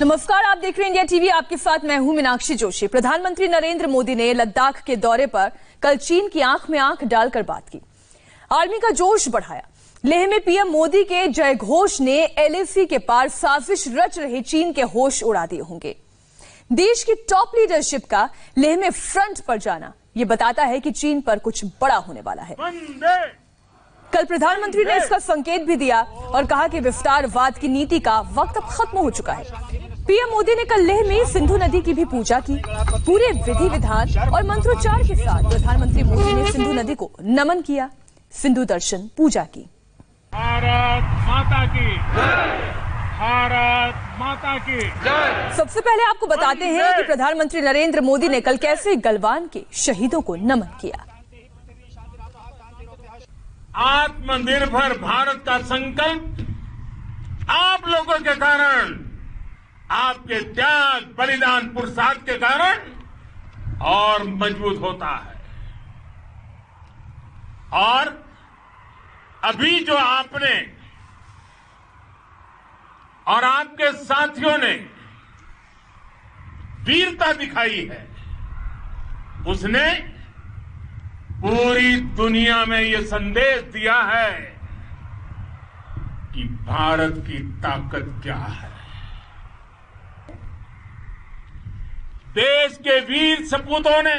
नमस्कार, आप देख रहे हैं इंडिया टीवी। आपके साथ मैं हूं मीनाक्षी जोशी। प्रधानमंत्री नरेंद्र मोदी ने लद्दाख के दौरे पर कल चीन की आंख में आंख डालकर बात की, आर्मी का जोश बढ़ाया। लेह में पीएम मोदी के जयघोष ने एलएसी के पार साजिश रच रहे चीन के होश उड़ा दिए होंगे। देश की टॉप लीडरशिप का लेह में फ्रंट पर जाना ये बताता है कि चीन पर कुछ बड़ा होने वाला है। कल प्रधानमंत्री ने इसका संकेत भी दिया और कहा कि विस्तारवाद की नीति का वक्त अब खत्म हो चुका है। पीएम मोदी ने कल लेह में सिंधु नदी की भी पूजा की। पूरे विधि विधान और मंत्रोच्चार के साथ प्रधानमंत्री मोदी ने सिंधु नदी को नमन किया, सिंधु दर्शन पूजा की। भारत माता की जय, भारत माता की जय। सबसे पहले आपको बताते हैं कि प्रधानमंत्री नरेंद्र मोदी ने कल कैसे गलवान के शहीदों को नमन किया। आत्मनिर्भर भारत का संकल्प आप लोगों के कारण, आपके त्याग बलिदान पुरुषार्थ के कारण और मजबूत होता है। और अभी जो आपने और आपके साथियों ने वीरता दिखाई है, उसने पूरी दुनिया में ये संदेश दिया है कि भारत की ताकत क्या है। देश के वीर सपूतों ने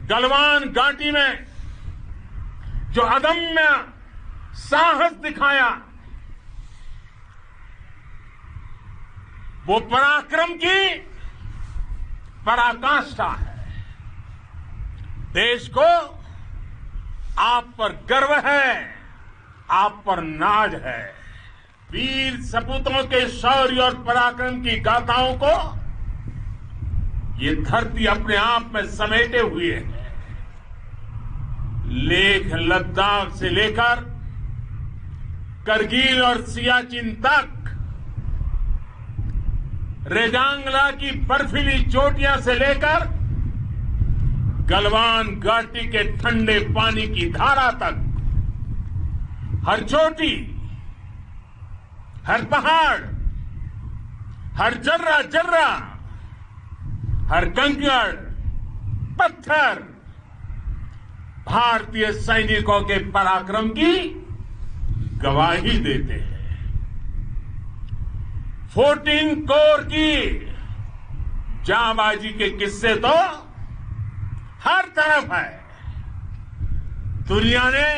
गलवान घाटी में जो अदम्य साहस दिखाया, वो पराक्रम की पराकाष्ठा है। देश को आप पर गर्व है, आप पर नाज है। वीर सपूतों के शौर्य और पराक्रम की गाथाओं को ये धरती अपने आप में समेटे हुए है। लेह लद्दाख से लेकर करगिल और सियाचिन तक, रेजांगला की बर्फीली चोटियां से लेकर गलवान घाटी के ठंडे पानी की धारा तक, हर चोटी, हर पहाड़, हर जर्रा जर्रा, हर कंकड़ पत्थर भारतीय सैनिकों के पराक्रम की गवाही देते हैं। 14 कोर की जांबाजी के किस्से तो हर तरफ है। दुनिया ने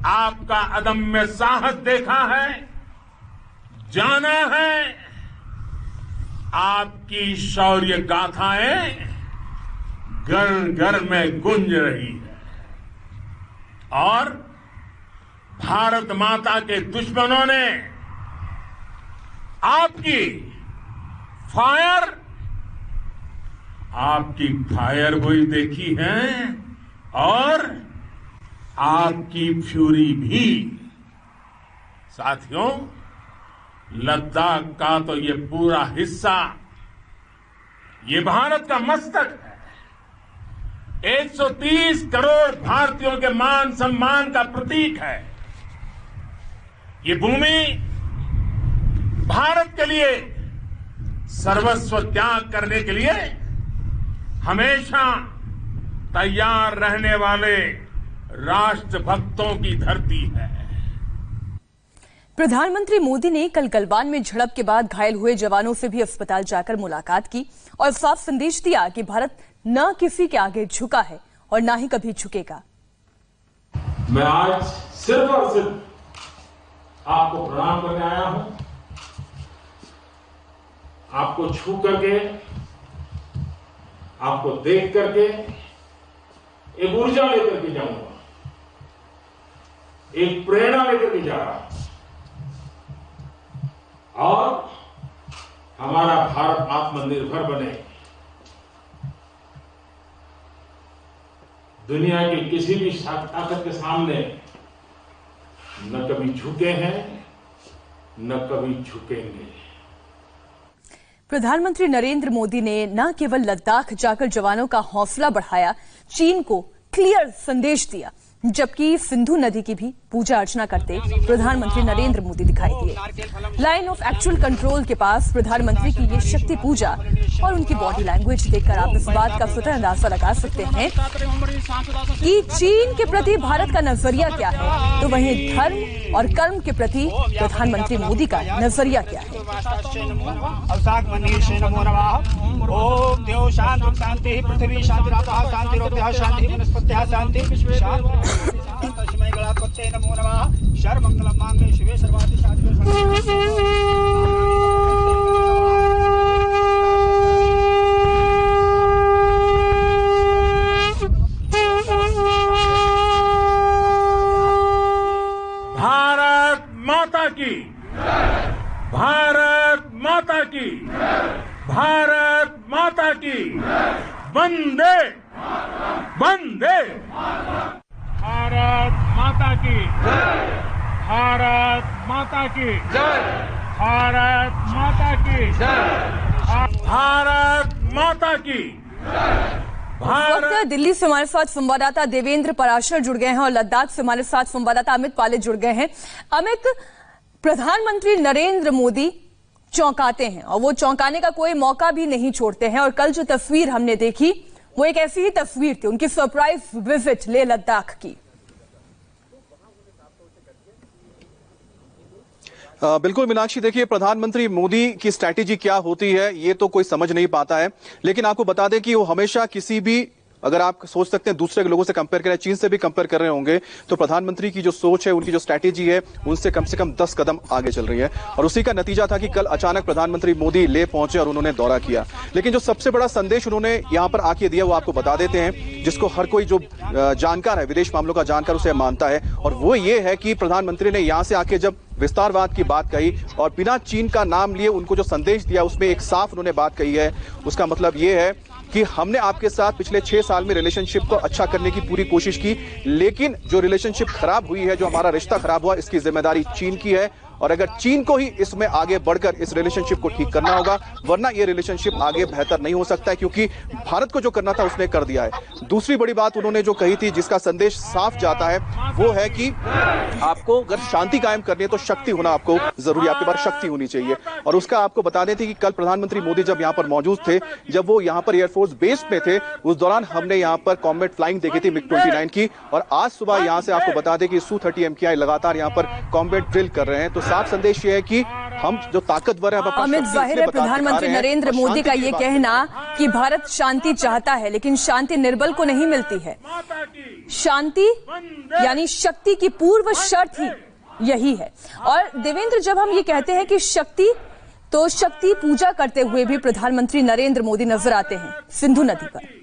आपका अदम्य साहस देखा है, जाना है। आपकी शौर्य गाथाएं घर घर में गूंज रही है और भारत माता के दुश्मनों ने आपकी फायर गोली देखी है और आपकी फ्यूरी भी। साथियों, लद्दाख का तो ये पूरा हिस्सा ये भारत का मस्तक है। 130 करोड़ भारतीयों के मान सम्मान का प्रतीक है। ये भूमि भारत के लिए सर्वस्व त्याग करने के लिए हमेशा तैयार रहने वाले राष्ट्रभक्तों की धरती है। प्रधानमंत्री मोदी ने कल गलवान में झड़प के बाद घायल हुए जवानों से भी अस्पताल जाकर मुलाकात की और साफ संदेश दिया कि भारत न किसी के आगे झुका है और न ही कभी झुकेगा। मैं आज सिर्फ और सिर्फ आपको प्रणाम करने आया हूं। आपको छू करके, आपको देख करके एक ऊर्जा लेकर के जाऊंगा, एक प्रेरणा लेकर के जा रहा हूं और हमारा भारत आत्मनिर्भर बने। दुनिया की किसी भी ताकत के सामने न कभी झुके हैं, न कभी झुकेंगे। प्रधानमंत्री नरेंद्र मोदी ने न केवल लद्दाख जाकर जवानों का हौसला बढ़ाया, चीन को क्लियर संदेश दिया जबकि सिंधु नदी की भी पूजा अर्चना करते प्रधानमंत्री नरेंद्र मोदी दिखाई दिए। लाइन ऑफ एक्चुअल कंट्रोल के पास प्रधानमंत्री की ये शक्ति पूजा और उनकी बॉडी लैंग्वेज देखकर आप इस बात का स्वतः अंदाजा लगा सकते हैं कि चीन के प्रति भारत का नजरिया क्या है, तो वहीं धर्म और कर्म के प्रति प्रधानमंत्री मोदी का नजरिया क्या है। ओम देव शांति पृथ्वी शांति शांति शांति वनस्पत्याः शांति तस्मै गणाधिपतये नमो नमः। सर्वमंगलं मांगल्ये शिवे सर्वार्थ साधिके भारत माता की, भारत माता की, भारत माता की, वंदे वंदे। भारत माता की, भारत माता की, भारत माता की, भारत माता की। वक्त दिल्ली से हमारे साथ संवाददाता देवेंद्र पराशर जुड़ गए हैं और लद्दाख से हमारे साथ संवाददाता अमित पाले जुड़ गए हैं। अमित, प्रधानमंत्री नरेंद्र मोदी चौंकाते हैं और वो चौंकाने का कोई मौका भी नहीं छोड़ते हैं, और कल जो तस्वीर हमने देखी वो एक ऐसी ही तस्वीर थी, उनकी सरप्राइज विजिट लेह लद्दाख की। बिल्कुल मीनाक्षी, देखिए प्रधानमंत्री मोदी की स्ट्रैटेजी क्या होती है ये तो कोई समझ नहीं पाता है, लेकिन आपको बता दें कि वो हमेशा किसी भी, अगर आप सोच सकते हैं दूसरे लोगों से कंपेयर करें, चीन से भी कंपेयर कर रहे होंगे, तो प्रधानमंत्री की जो सोच है, उनकी जो स्ट्रैटेजी है, उनसे कम से कम 10 कदम आगे चल रही है। और उसी का नतीजा था कि कल अचानक प्रधानमंत्री मोदी लेह पहुंचे और उन्होंने दौरा किया। लेकिन जो सबसे बड़ा संदेश उन्होंने यहां पर आके दिया वो आपको बता देते हैं, जिसको हर कोई जो जानकार है, विदेश मामलों का जानकार, उसे मानता है, और वो ये है कि प्रधानमंत्री ने यहां से आके जब विस्तारवाद की बात कही और बिना चीन का नाम लिए उनको जो संदेश दिया, उसमें एक साफ उन्होंने बात कही है। उसका मतलब ये है कि हमने आपके साथ पिछले 6 साल में रिलेशनशिप को अच्छा करने की पूरी कोशिश की, लेकिन जो रिलेशनशिप खराब हुई है, जो हमारा रिश्ता खराब हुआ, इसकी जिम्मेदारी चीन की है, और अगर चीन को ही इसमें आगे बढ़कर इस रिलेशनशिप को ठीक करना होगा, वरना ये रिलेशनशिप आगे बेहतर नहीं हो सकता है, क्योंकि भारत को जो करना था उसने कर दिया है। दूसरी बड़ी बात उन्होंने जो कही थी, जिसका संदेश साफ जाता है, वो है कि आपको अगर शांति कायम करनी है तो शक्ति होना आपको जरूरी, आपके पास शक्ति होनी चाहिए। और उसका आपको बता देते कि कल प्रधानमंत्री मोदी जब यहाँ पर मौजूद थे, जब वो यहाँ पर एयरफोर्स बेस में थे, उस दौरान हमने यहाँ पर कॉम्बैट फ्लाइंग देखी थी MiG-29 की, और आज सुबह यहाँ से आपको बता दें कि Su-30 MKI लगातार यहाँ पर कॉम्बैट ड्रिल कर रहे हैं। तो साफ संदेश ये है कि हम जो ताकतवर है, अमित, जाहिर है प्रधानमंत्री नरेंद्र मोदी का ये कहना कि भारत शांति चाहता है, लेकिन शांति निर्बल को नहीं मिलती है। शांति यानी शक्ति की पूर्व शर्त ही यही है। और देवेंद्र, जब हम ये कहते हैं कि शक्ति, तो शक्ति पूजा करते हुए भी प्रधानमंत्री नरेंद्र मोदी नजर आते हैं सिंधु नदी पर।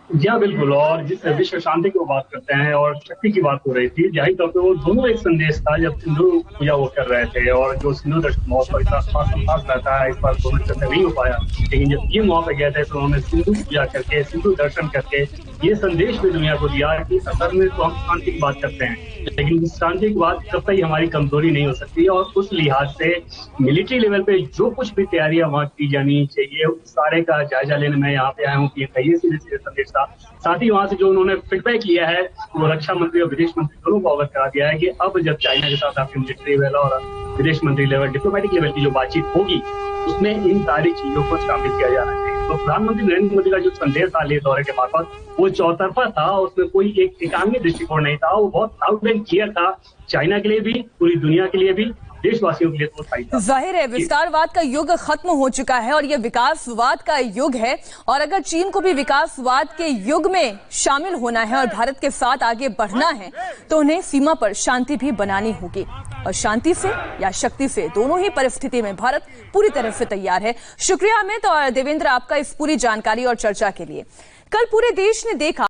जी हाँ, बिल्कुल। और जिस विश्व शांति की बात करते हैं और शक्ति की बात हो रही थी, जाहिर तौर पे वो दोनों एक संदेश था जब सिंधु पूजा वो कर रहे थे, और जो सिंधु दर्शन महोत्सव इतना खास रहता है, इस बार दोनों चर्चा नहीं हो पाया, लेकिन जब ये वहां पे गए थे तो उन्होंने सिंधु पूजा करके, सिंधु दर्शन करके ये संदेश भी दुनिया को दिया कि असल में तो हम शांति की बात करते हैं, लेकिन शांति की बात कब तक हमारी कमजोरी नहीं हो सकती। और उस लिहाज से मिलिट्री लेवल पे जो कुछ भी तैयारियां वहां की जानी चाहिए, सारे का जायजा लेने में यहाँ पे आया हूँ कि ये सीधे संदेश था। साथ ही वहां से जो उन्होंने फीडबैक लिया है, वो रक्षा मंत्री और विदेश मंत्री दोनों को अवगत करा दिया है कि अब जब चाइना के साथ आपकी मिलिट्री लेवल और विदेश मंत्री लेवल, डिप्लोमेटिक लेवल की जो बातचीत होगी, उसमें इन सारी चीजों को शामिल किया जाना चाहिए। तो प्रधानमंत्री नरेंद्र मोदी का जो संदेश था लेह दौरे के मार्फत, वो चौतरफा था, उसमें कोई एक एकांगी दृष्टिकोण नहीं था, वो बहुत लाउड एंड क्लियर था, चाइना के लिए भी, पूरी दुनिया के लिए भी, देशवासियों के लिए तो सही था। जाहिर है विस्तारवाद का युग खत्म हो चुका है और ये विकासवाद का युग है, और अगर चीन को भी विकासवाद के युग में शामिल होना है और भारत के साथ आगे बढ़ना है, तो उन्हें सीमा पर शांति भी बनानी होगी, और शांति से या शक्ति से, दोनों ही परिस्थिति में भारत पूरी तरह से तैयार है। शुक्रिया अमित और देवेंद्र आपका इस पूरी जानकारी और चर्चा के लिए। कल पूरे देश ने देखा